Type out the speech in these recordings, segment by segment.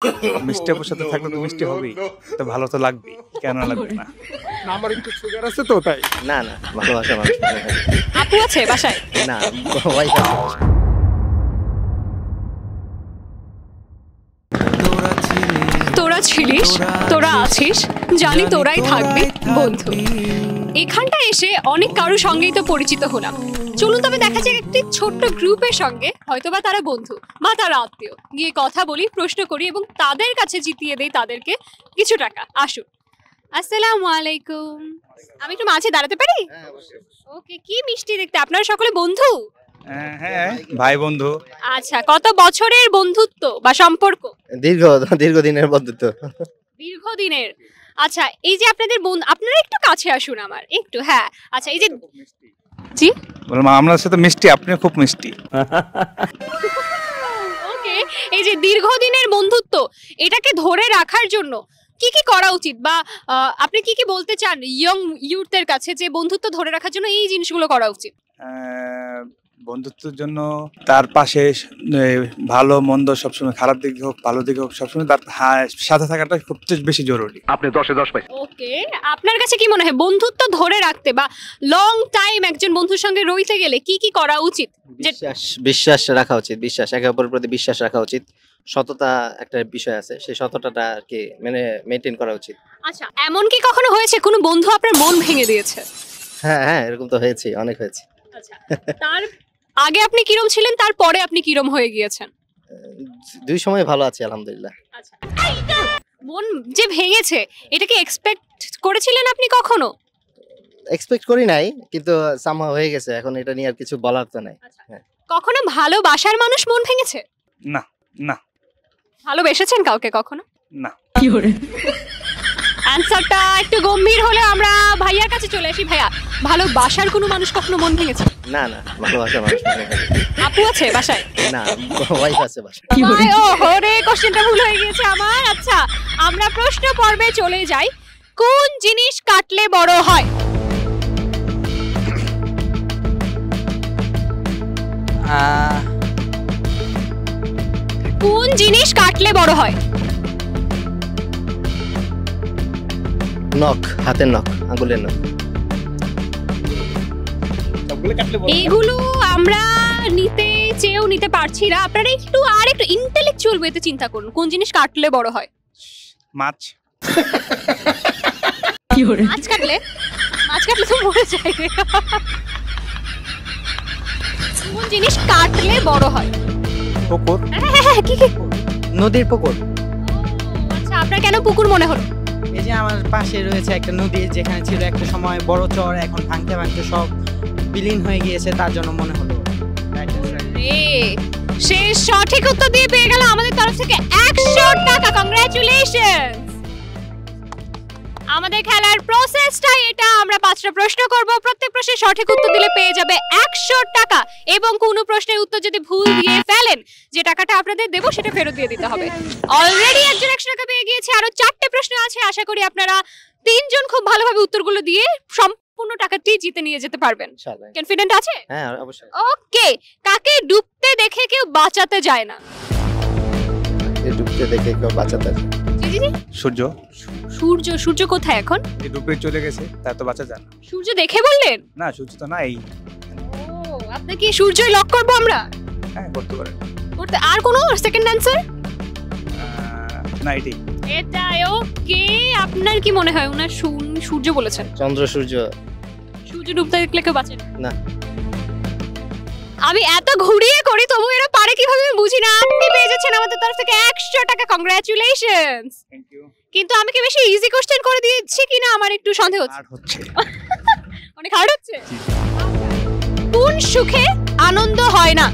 মিষ্টি আপুর সাথে থাকলে তো মিষ্টি হবেই, তো ভালো তো লাগবেই, কেন লাগবে না? আমার একটু সুগার আছে তো তাই। না না, ভালোবাসা মানুষ আপু আছে বাসায়? না, ওয়াইফ আছে। তোরা ছিলিস, তোরা আছিস, জানি তোরাই থাকবি বন্ধু। এখানটা এসে অনেক কারোর সঙ্গেই তো পরিচিত হলাম। চলুন তবে দেখা যাক একটি ছোট্ট গ্রুপের সঙ্গে, হয়তোবা তারা বন্ধু বা তারা আত্মীয়, গিয়ে কথা বলি, প্রশ্ন করি এবং তাদের কাছে জিতিয়ে দেই তাদেরকে কিছু টাকা। আসুন। আসসালামু আলাইকুম, আমি একটু মাঝে দাঁড়াতে পারি? ওকে, কি মিষ্টি দেখতে। আপনারা সকলে বন্ধু? হ্যাঁ, ভাই বন্ধু। আচ্ছা, কত বছরের বন্ধুত্ব বা সম্পর্ক? দীর্ঘদিনের বন্ধুত্ব। দীর্ঘদিনের। আচ্ছা, এই যে আপনাদের বন্ধু, আপনারা একটু কাছে আসুন আমার একটু। হ্যাঁ, আচ্ছা, এই যে জি বললাম আমার সাথে মিষ্টি, আপনিও খুব মিষ্টি। ওকে, এই যে দীর্ঘদিনের বন্ধুত্ব, এটাকে ধরে রাখার জন্য কি কি করা উচিত, বা আপনি কি কি বলতে চান ইয়ং ইউথদের কাছে যে বন্ধুত্ব ধরে রাখার জন্য এই জিনিসগুলো করা উচিত? বন্ধুত্বের জন্য তার পাশে ভালো মন্দ সবসময়, খারাপ দিক হোক ভালো দিক হোক, সবসময় তার সাথে থাকাটা সবচেয়ে বেশি জরুরি। আপনি 10-এ 10 পাইছেন। ওকে, আপনার কাছে কি মনে হয় বন্ধুত্ব ধরে রাখতে বা লং টাইম একজন বন্ধুর সঙ্গে রইতে গেলে কি কি করা উচিত? বিশ্বাস রাখা উচিত, বিশ্বাস, একে অপরের প্রতি বিশ্বাস রাখা উচিত। সততা একটা বিষয় আছে, সেই সততাটা আর কি মেনটেন করা উচিত। আচ্ছা, এমন কি কখনো হয়েছে কোনো বন্ধু আপনার মন ভেঙে দিয়েছে? হ্যাঁ হ্যাঁ, এরকম তো হয়েছে, অনেক হয়েছে। আচ্ছা, তার আগে আপনি কিরম ছিলেন, তারপরে আপনি কিরম হয়ে গিয়েছেন? দুই সময় ভালো আছি আলহামদুলিল্লাহ। আচ্ছা, মন যে ভেঙেছে, এটা কি এক্সপেক্ট করেছিলেন আপনি কখনো? এক্সপেক্ট করি নাই, কিন্তু সামহাও হয়ে গেছে, এখন এটা নিয়ে আর কিছু বলার তো নাই। হ্যাঁ। কখনো ভালোবাসার মানুষ মন ভেঙেছে? না না। ভালোবেসেছেন কাউকে কখনো? না। কি করে? অ্যানসারটা একটু গম্ভীর হলে আমরা ভাইয়ার কাছে চলে আসি। ভাইয়া, ভালোবাসার কোনো মানুষ কখনো মন ভেঙেছে? না না, ভালোবাসা মানুষ। আপু আছে বাসায়? না, ওয়াইফ আছে বাসায়। ও হরে, কোশ্চেনটা ভুল হয়ে গিয়েছে আমার। আচ্ছা, আমরা প্রশ্ন পর্বে চলে যাই। কোন জিনিস কাটলে বড় হয়? কোন জিনিস কাটলে বড় হয়? নখ, হাতের নখ, আঙ্গুলের নখ। এগুলো আমরা নিতে চেয়েও নিতে পারছি না। আপনারা একটু আর একটু ইন্টেলেকচুয়াল ওয়েতে চিন্তা করুন, কোন জিনিস কাটলে বড় হয়? মাছ। কি করে? মাছ কাটলে তো মরে যায়। কোন জিনিস কাটলে বড় হয়? পুকুর। হ্যাঁ, কি কি? নদীর পুকুর। আচ্ছা, আপনার কেন পুকুর মনে হলো? এই যে আমার পাশে রয়েছে একটা নদী, যেখানে ছিল একটা সময় বড় চর, এখন ভাঙতে ভাঙতে সব বিলীন হয়ে গিয়েছে, তার জন্য মনে হলো। সে সঠিক উত্তর দিয়ে পেয়ে গেল আমাদের তরফ থেকে 100 টাকা। কংগ্রাচুলেশন। আমাদের খেলার প্রসেসটা এটা, আমরা 5টা প্রশ্ন করব, প্রত্যেক প্রশ্নের সঠিক উত্তর দিলে পেয়ে যাবে 100 টাকা, এবং কোনো প্রশ্নের উত্তর যদি ভুল দিয়ে ফেলেন, যে টাকাটা আপনাদের দেব সেটা ফেরত দিয়ে দিতে হবে। অলরেডি একজন 100 টাকা পেয়ে গিয়েছে, আরো 4টে প্রশ্ন আছে। আশা করি আপনারা 3জন খুব ভালোভাবে উত্তরগুলো দিয়ে সম্পূর্ণ টাকাটি জিতে নিয়ে যেতে পারবেন। ইনশাআল্লাহ। কনফিডেন্ট আছে? হ্যাঁ, অবশ্যই। ওকে, কাকে ডুবতে দেখে কেউ বাঁচাতে যায় না? ডুবতে দেখে কেউ বাঁচাতে যায়? জি জি জি। সূর্য। সূর্য কোথায় এখন? যে ডুবে চলে গেছে, তার তো বাঁচা যায় না। সূর্য দেখে বললেন? না, সূর্য তো নাই। ও, আপনি কি সূর্যই লক করব আমরা? হ্যাঁ, করতে পারেন। করতে আর কোনো সেকেন্ড অ্যানসার? না, এটাই। এটাই। ওকে, আপনার কি মনে হয় উনার সূর্য বলেছেন? চন্দ্র, সূর্য। সূর্য ডুবতে দেখলে কেউ বাঁচে না। আমি এত ঘুরিয়ে করি তবু এরা পারে কিভাবে আমি বুঝি না। আপনি পেয়ে যাচ্ছেন আমাদের তরফ থেকে 100 টাকা। কংগ্রাচুলেশনস। Thank you. কিন্তু আমি কি বেশি ইজি কোশ্চেন করে দিয়েছি কিনা আমার একটু সন্দেহ হচ্ছে। অনেক হার্ড হচ্ছে। কোন সুখে আনন্দ হয় না?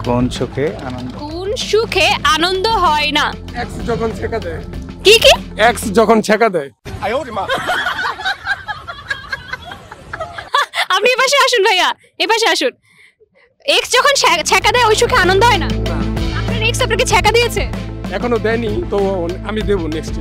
কোন সুখে আনন্দ? কোন সুখে আনন্দ হয় না? এক্স যখন ছেকা দেয়। কি কি? এক্স যখন ছেকা দেয়। আপনি এপাশে আসুন ভাইয়া, এপাশে আসুন। এক্স যখন ছ্যাঁকা দেয় ওই সুখে আনন্দ হয় না? আপনার এক্স আপনাকে ছ্যাঁকা দিয়েছে? এখনো দেয়নি, তো আমি দেবো নেক্সট।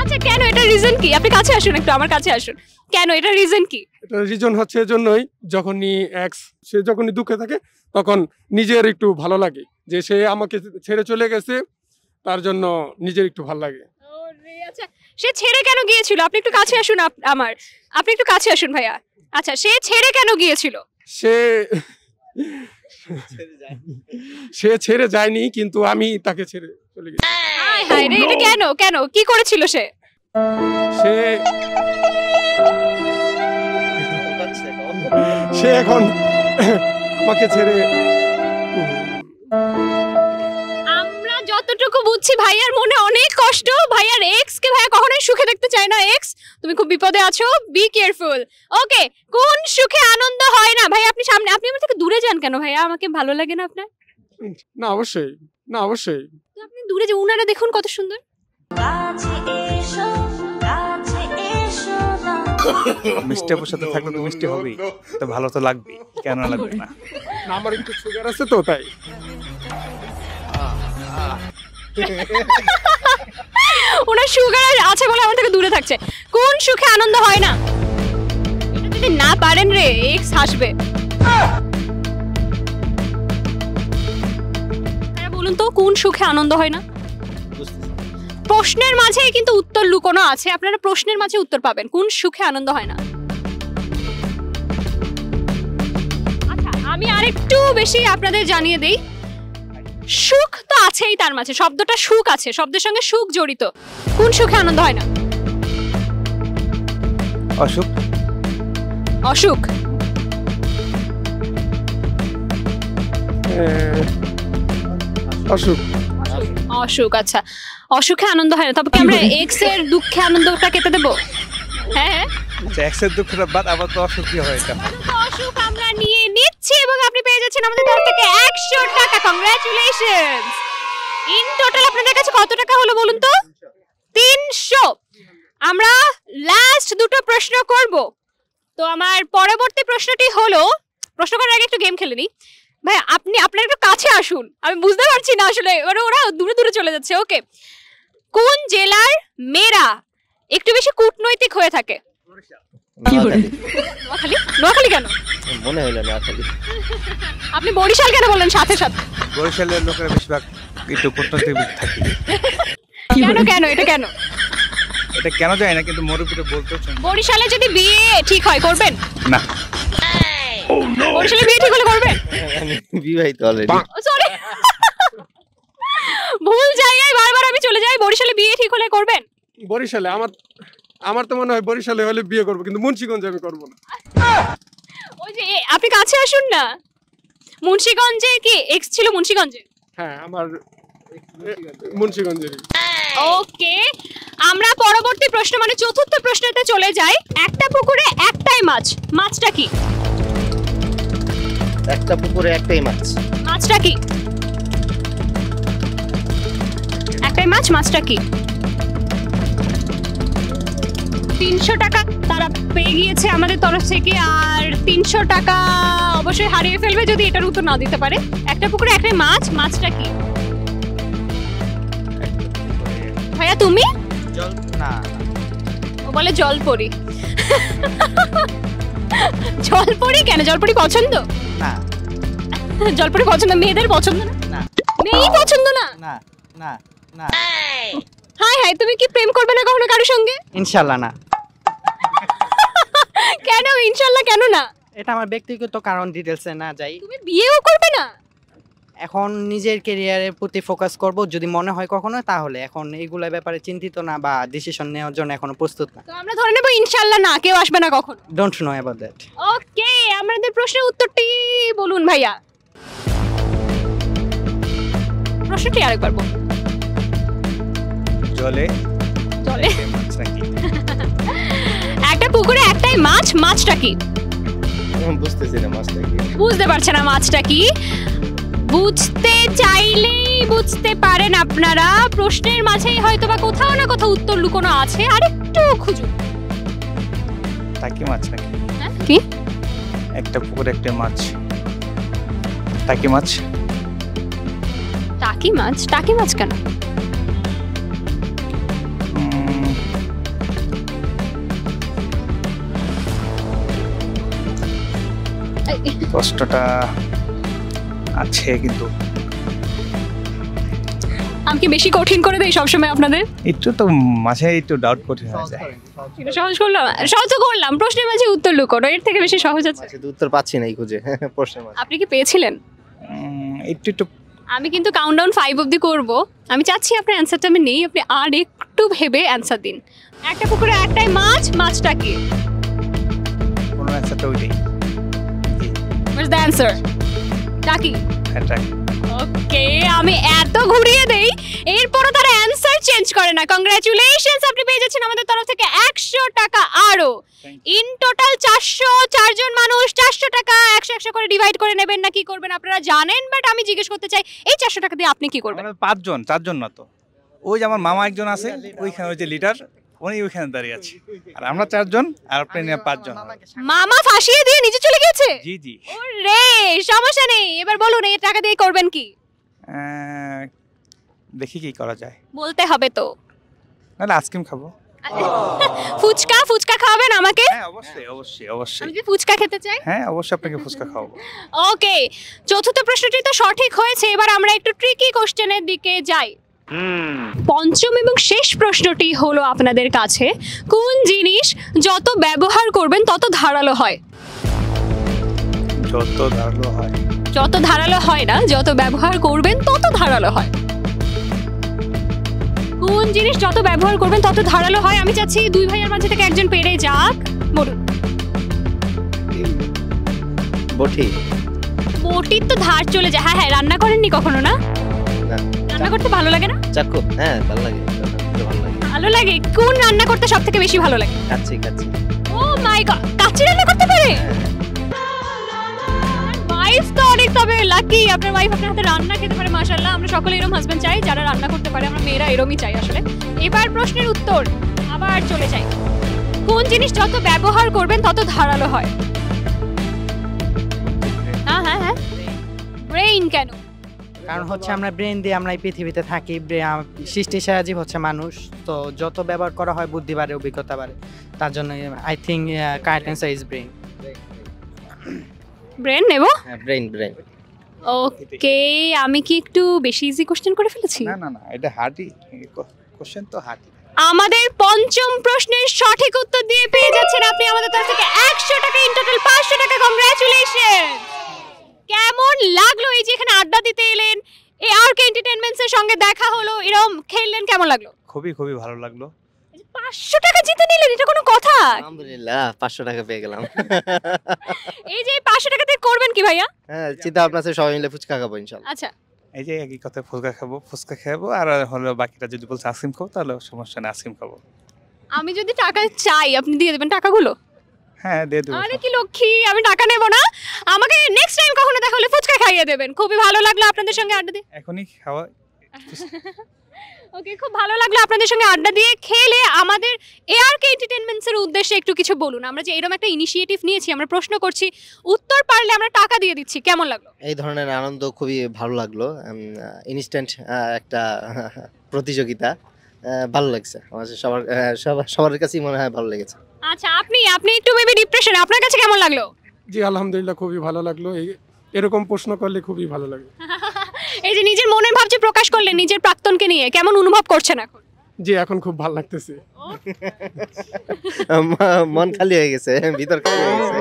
আচ্ছা, কেন, এটা রিজন কি? আপনি কাছে আসুন, একটু আমার কাছে আসুন। কেন, এটা রিজন কি? এটা রিজন হচ্ছে এজন্যই, যখনই এক্স সে যখনই দুঃখে থাকে তখন নিজের একটু ভালো লাগে যে সে আমাকে ছেড়ে চলে গেছে, তার জন্য নিজের একটু ভালো লাগে। আচ্ছা, সে ছেড়ে কেন গিয়েছিল? আপনি একটু কাছে আসুন, আপনি একটু কাছে আসুন ভাইয়া। আচ্ছা, সে ছেড়ে কেন গিয়েছিল? সে ছেড়ে যায়নি, কিন্তু আমি তাকে ছেড়ে চলে গেছি। হায় হায় রে, এটা কেন কেন কি করেছিল সে? সে এখন আমাকে ছেড়ে, আমরা যতটুকু বুঝছি ভাইয়ার মনে অনেক কষ্ট। ভাইয়ার এক্স কে ভাইয়া কখনোই সুখে দেখতে চায় না। এক্স, তুমি খুব বিপদে আছো, বি কেয়ারফুল। ওকে, কোন সুখে আনন্দ হয় না? ভাই আপনি সামনে, আপনি আমার থেকে দূরে যান কেন ভাইয়া? আমাকে ভালো লাগে না আপনার? না অবশ্যই, না অবশ্যই। তো আপনি দূরে যে, উনারা দেখুন কত সুন্দর। মিষ্টি আপুর সাথে থাকলে তো মিষ্টি হবেই, তো ভালো তো লাগবেই, কেন লাগবে না? না, আমার একটু সুগার আছে তো তাই। ওনার সুগার আছে বলে আমার থেকে দূরে থাকছে। কোন সুখে আনন্দ হয় না? এটা যদি না পারেন রে, এক্স হাসবে। বলুন তো, কোন সুখে আনন্দ হয় না? প্রশ্নের মাঝে কিন্তু উত্তর লুকোনো আছে, আপনারা প্রশ্নের মাঝে উত্তর পাবেন। কোন সুখে আনন্দ হয় না? আচ্ছা, আমি আরেকটু বেশি আপনাদের জানিয়ে দেই। সুখ তো আছেই তার মাঝে, শব্দটা সুখ আছে, শব্দের সঙ্গে সুখ জড়িত। কোন সুখে আনন্দ হয় না? অসুখ। অসুখ। অসুখ। অসুখ, আচ্ছা, অসুখে আনন্দ হয় না। তবে কি আমরা এক্স এর দুঃখে আনন্দটা কেটে দেবো? হ্যাঁ, আচ্ছা, এক্সের দুঃখটা বাদ, আবার তো অসুখ কি হয়? এটা অসুখ আমরা নিয়ে নিচ্ছি এবং আপনি পেয়ে যাচ্ছেন আমাদের তরফ থেকে 100 টাকা। কংগ্রাচুলেশনস। ইন টোটাল আপনাদের কাছে কত টাকা হলো বলুন তো? 300। আমরা লাস্ট দুটো প্রশ্ন করব। তো আমার পরবর্তী প্রশ্নটি হলো, প্রশ্ন করার আগে একটু গেম খেলে নিই। ভাই আপনি আপনার একটু কাছে আসুন, আমি বুঝতে পারছি না আসলে, ওরা দূরে দূরে চলে যাচ্ছে। ওকে, কোন জেলার মেয়েরা একটু বেশি কূটনৈতিক হয়ে থাকে? নোয়াখালী। নোয়াখালী কেন মনে হলো? নোয়াখালী। আপনি বরিশাল কেন বললেন সাথে সাথে? বরিশালের লোকেরা বেশিরভাগ একটু কূটনৈতিক থাকে। কেন কেন এটা কেন? এটা কেন যায় না, কিন্তু মরুপুরে বলতে হচ্ছে। বরিশালে যদি বিয়ে ঠিক হয় করবেন? না। বরিশালে বিয়ে ঠিক হলে করবেন? আমি বিবাহিত অলরেডি। সরি, ভুল জায়গায় বারবার আমি চলে যাই। বরিশালে বিয়ে ঠিক হলে করবেন? বরিশালে আমার তো মনে হয় বরিশালে হলে বিয়ে করবো, কিন্তু মুন্সিগঞ্জে আমি করবো না। ওই যে আপনি কাছে আসুন না। মুন্সিগঞ্জে কি এক্স ছিল? মুন্সিগঞ্জে? হ্যাঁ, আমার মুন্সিগঞ্জের। ওকে, আমরা পরবর্তী প্রশ্ন মানে চতুর্থ প্রশ্নতে চলে যাই। একটা পুকুরে একটাই মাছ, মাছটা কি? একটা পুকুরে একটাই মাছ, মাছটা কি? একটাই মাছ, মাছটা কি? 300 টাকা তারা পেয়ে গিয়েছে আমাদের তরফ থেকে, আর 300 টাকা অবশ্যই হারিয়ে ফেলবে যদি এটার উত্তর না দিতে পারে। একটা পুকুরে একটাই মাছ, মাছটা কি? ভাইয়া তুমি? না, ও বলে জলপরি। জলপরি কেন? জলপরি পছন্দ না, জলপরি পছন্দ, মেয়েদের পছন্দ না? না, মেয়েই পছন্দ না? না, না, না। হাই হাই, তুমি কি প্রেম করবে না কখনো কারোর সঙ্গে? ইনশাআল্লাহ না। কেন ইনশাআল্লাহ কেন না? এটা আমার ব্যক্তিগত কারণ, ডিটেলসে না যাই। তুমি বিয়েও করবে না? এখন নিজের ক্যারিয়ারের প্রতি ফোকাস করব, যদি মনে হয় কখনো তাহলে। এখন এইগুলা ব্যাপারে চিন্তিত না বা ডিসিশন নেওয়ার জন্য এখনো প্রস্তুত না। তো আমরা ধরে নেব ইনশাআল্লাহ না, কেউ আসবে না কখনো। Don't know about that. Okay, আমাদের প্রশ্নের উত্তরটি বলুন ভাইয়া। প্রশ্নটি আরেকবার বলুন। জলে জলে মাছ নাকি? একটা পুকুরে একটাই মাছ, মাছটা কি? বুঝতেছি না মাছটা কি। বুঝতে পারছে না মাছটা কি? বুঝতে চাইলেই বুঝতে পারেন আপনারা। প্রশ্নের মাঝেই হয়তো বা কোথাও না কোথাও উত্তর লুকোনো আছে, আরেকটু খুঁজুন। টাকি মাছ নাকি? হ্যাঁ কি? একটা পুকুরে একটা মাছ, টাকি মাছ। টাকি মাছ? টাকি মাছ কেন? কষ্টটা আছে, কিন্তু আমি কি বেশি কঠিন করে দেই সবসময় আপনাদের? একটু তো মাঝে একটু ডাউট করতে হয়ে যায়। এটা সহজ করলাম, সহজ তো করলাম, প্রশ্নের মাঝে উত্তর লুকোনো, এর থেকে বেশি সহজ আছে? শুধু উত্তর পাচ্ছি না এই খুঁজে প্রশ্নের মাঝে। আপনি কি পেয়েছিলেন? একটু একটু আমি কিন্তু কাউন্টডাউন 5 অবধি করব। আমি চাচ্ছি আপনার অ্যান্সারটা আমি নেই, আপনি আর একটু ভেবে অ্যান্সার দিন। একটা পুকুরে একটাই মাছ, মাছটা কি? কোনো অ্যান্সারটা ওইটাই। What's the answer? টাকি। এটা ওকে, আমি এত ঘুরিয়ে দেই এরপরও তারা অ্যান্সার চেঞ্জ করে না। কংগ্রাচুলেশনস, আপনি পেয়ে যাচ্ছেন আমাদের তরফ থেকে 100 টাকা আরো। ইন টোটাল 400, 4 জন মানুষ 400 টাকা 100 করে ডিভাইড করে নেবেন না কি করবেন আপনারা জানেন, বাট আমি জিজ্ঞেস করতে চাই এই 400 টাকা দিয়ে আপনি কি করবেন? আমরা 5 জন, 4 জন না তো। ওই যে আমার মামা একজন আছে ওইখানে, ওই যে লিডার, উনি ওইখানে দাঁড়িয়ে আছে, আর আমরা 4 জন আর আপনি নিয়ে 5 জন। মামা ফাঁসিয়ে দিয়ে নিচে চলে গেছে? জি জি। ওরে সমস্যা নেই, এবার বলুন এই টাকা দিয়ে করবেন কি? দেখি কি করা যায়। বলতে হবে তো। নাহলে আইসক্রিম খাবো। ফুচকা, ফুচকা খাওয়াবেন আমাকে? হ্যাঁ অবশ্যই অবশ্যই অবশ্যই। আমি কি ফুচকা খেতে চাই? হ্যাঁ অবশ্যই আপনাকে ফুচকা খাওয়াবো। ওকে, চতুর্থ প্রশ্নটি তো সঠিক হয়েছে, এবার আমরা একটু ট্রিকি কোশ্চেনের দিকে যাই। পঞ্চম এবং শেষ প্রশ্নটি হলো আপনাদের কাছে, কোন জিনিস যত ব্যবহার করবেন তত ধারালো হয়? যত ধারালো হয়? যত ধারালো হয় না, যত ব্যবহার করবেন তত ধারালো হয়। কোন জিনিস যত ব্যবহার করবেন তত ধারালো হয়? আমি চাচ্ছি দুই ভাইয়ের মাঝে থেকে একজন পেরে যাক, বলুন। বটি। বটির তো ধার চলে যায়। হ্যাঁ হ্যাঁ, রান্না করেননি কখনো না? না। রান্না করতে ভালো লাগে না? চাকু। হ্যাঁ ভালো লাগে, ভালো লাগে। ভালো লাগে। কোন রান্না করতে সব থেকে বেশি ভালো লাগে? কাচ্চি কাচ্চি। ও মাই গড, কাচ্চি রান্না করতে পারে? ওয়াইফ তো অনেক তবে লাকি, আপনার ওয়াইফ আপনার হাতে রান্না খেতে পারে, মাশাআল্লাহ। আমরা সকলে এরকম হাজবেন্ড চাই যারা রান্না করতে পারে, আমরা মেয়েরা এরকমই চাই আসলে। এবার প্রশ্নের উত্তর আবার চলে যাই, কোন জিনিস যত ব্যবহার করবেন তত ধারালো হয়? হ্যাঁ হ্যাঁ হ্যাঁ, ব্রেইন। কেন? কারণ হচ্ছে আমরা ব্রেন দিয়ে আমরা এই পৃথিবীতে থাকি, সৃষ্টি সেরা জীব হচ্ছে মানুষ, তো যত ব্যবহার করা হয় বুদ্ধি বাড়ে, অভিজ্ঞতা বাড়ে, তার জন্য I think correct answer is brain. Brain নেব? হ্যাঁ ব্রেন ব্রেন। ওকে, আমি কি একটু বেশি ইজি কোশ্চেন করে ফেলেছি? না না না, এটা হার্ডই কোশ্চেন, তো হার্ডই। আমাদের পঞ্চম প্রশ্নের সঠিক উত্তর দিয়ে পেয়ে যাচ্ছেন আপনি আমাদের তরফ থেকে 100 টাকা, ইন টোটাল 500 টাকা। কংগ্রাচুলেশন। কেমন লাগলো এই যে এখানে আড্ডা দিতে এলেন, এই আরকে এন্টারটেইনমেন্টস এর সঙ্গে দেখা হলো, এরকম খেললেন, কেমন লাগলো? খুবই খুবই ভালো লাগলো। 500 টাকা জিতে নিলেন, এটা কোনো কথা? আলহামদুলিল্লাহ 500 টাকা পেয়ে গেলাম। এই যে 500 টাকা দিয়ে করবেন কি ভাইয়া? হ্যাঁ চিন্তা ভাবনা আছে সবাই মিলে ফুচকা খাবো ইনশাআল্লাহ। আচ্ছা, এই যে একই কথা, ফুচকা খাবো আর হলো বাকিটা যদি বলছে আইসক্রিম খাবো তাহলে সমস্যা নেই, আইসক্রিম খাবো। আমি যদি টাকা চাই আপনি দিয়ে দেবেন টাকাগুলো? হ্যাঁ দিয়ে দেবো। আরে কি লক্ষ্মী, আমি টাকা নেব না, আমাকে নেক্সট টাইম কখনো দেখা হলে ফুচকা খাইয়ে দেবেন। খুবই ভালো লাগলো আপনাদের সঙ্গে আড্ডা দিয়ে। এখনই খাওয়া। ওকে, খুব ভালো লাগলো আপনাদের সঙ্গে আড্ডা দিয়ে। খেলে আমাদের এআরকে এন্টারটেইনমেন্টস এর উদ্দেশ্যে একটু কিছু বলুন। আমরা যে এরকম একটা ইনিশিয়েটিভ নিয়েছি, আমরা প্রশ্ন করছি, উত্তর পারলে আমরা টাকা দিয়ে দিচ্ছি, কেমন লাগলো? এই ধরনের আনন্দ খুবই ভালো লাগলো। ইনস্ট্যান্ট একটা প্রতিযোগিতা, ভালো লাগছে আমার সবার কাছেই মনে হয় ভালো লেগেছে। আচ্ছা, আপনি একটু মেবি ডিপ্রেশন, আপনার কাছে কেমন লাগলো? জি আলহামদুলিল্লাহ খুবই ভালো লাগলো, এরকম প্রশ্ন করলে খুবই ভালো লাগে। এই যে নিজের মনের ভাব যে প্রকাশ করলেন নিজের প্রাক্তনকে নিয়ে, কেমন অনুভব করছেন এখন? জি এখন খুব ভালো লাগতেছে। মন খালি হয়ে গেছে, ভিতর খালি হয়ে গেছে।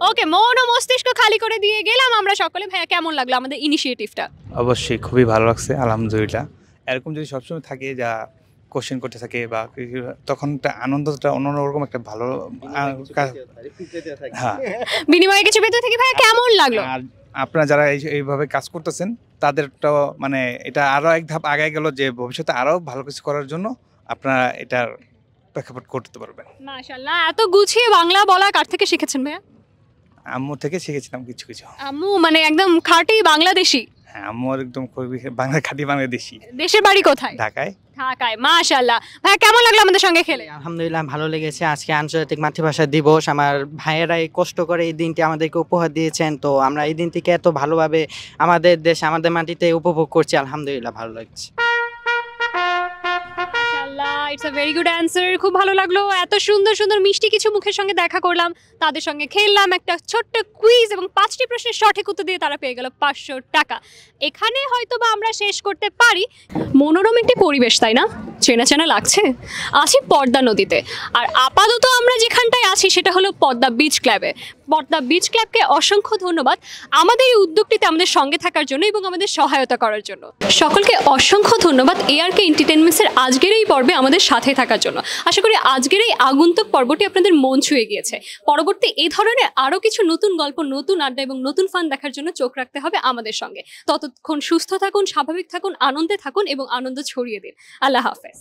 ওকে, মন ও মস্তিষ্ক খালি করে দিয়ে গেলাম আমরা সকলে। ভাইয়া কেমন লাগলো আমাদের ইনিশিয়েটিভটা? অবশ্যই খুবই ভালো লাগছে, আলহামদুলিল্লাহ। এরকম যদি সবসময় থাকে যা কোশ্চেন করতে থাকে বা তখন আনন্দটা অন্যরকম একটা ভালো। হ্যাঁ, বিনিময়ে কিছু পেতে থাকি। ভাইয়া কেমন লাগলো? আর আপনারা যারা এইভাবে কাজ করতেছেন তাদেরটাও মানে এটা আরো এক ধাপ আগে গেল, যে ভবিষ্যতে আরো ভালো কিছু করার জন্য আপনারা এটার প্রেক্ষাপট করতে পারবেন। মাশাআল্লাহ, এত গুছিয়ে বাংলা বলা কার থেকে শিখেছেন ভাইয়া? আম্মু থেকে শিখেছিলাম কিছু কিছু। আম্মু মানে একদম খাঁটি বাংলাদেশি? হ্যাঁ, আম্মুর একদম বাংলা খাঁটি বাংলাদেশি। দেশের বাড়ি কোথায়? ঢাকায়। ঢাকায়, মাশাআল্লাহ। ভাইয়া কেমন লাগলো আমাদের সঙ্গে খেলে? আলহামদুলিল্লাহ ভালো লেগেছে। আজকে আন্তর্জাতিক মাতৃভাষা দিবস, আমার ভাইয়েরাই কষ্ট করে এই দিনটি আমাদেরকে উপহার দিয়েছেন, তো আমরা এই দিনটিকে এত ভালোভাবে আমাদের দেশ আমাদের মাটিতে উপভোগ করছি। আলহামদুলিল্লাহ ভালো লাগছে। মাশাআল্লাহ, it's a very good answer. খুব ভালো লাগলো, এত সুন্দর সুন্দর মিষ্টি কিছু মুখের সঙ্গে দেখা করলাম, তাদের সঙ্গে খেললাম একটা ছোট্ট কুইজ এবং 5টি প্রশ্নের সঠিক উত্তর দিয়ে তারা পেয়ে গেল 500 টাকা। এখানে হয়তো বা আমরা শেষ করতে পারি। মনোরম একটি পরিবেশ, তাই না? চেনা চেনা লাগছে। আছি পদ্মা নদীতে, আর আপাতত আমরা যেখানটায় আছি সেটা হলো পদ্মা বিচ ক্লাবে। পদ্মা বিচ ক্লাবকে অসংখ্য ধন্যবাদ আমাদের এই উদ্যোগটিতে আমাদের সঙ্গে থাকার জন্য এবং আমাদের সহায়তা করার জন্য। সকলকে অসংখ্য ধন্যবাদ ARK এন্টারটেইনমেন্টসের আজকের এই পর্বে আমাদের সাথে থাকার জন্য। আশা করি আজকের এই আগন্তুক পর্বটি আপনাদের মন ছুঁয়ে গিয়েছে। পরবর্তী এই ধরনের আরও কিছু নতুন গল্প, নতুন আড্ডা এবং নতুন ফান দেখার জন্য চোখ রাখতে হবে আমাদের সঙ্গে। ততক্ষণ সুস্থ থাকুন, স্বাভাবিক থাকুন, আনন্দে থাকুন এবং আনন্দ ছড়িয়ে দিন। আল্লাহ হাফেজ।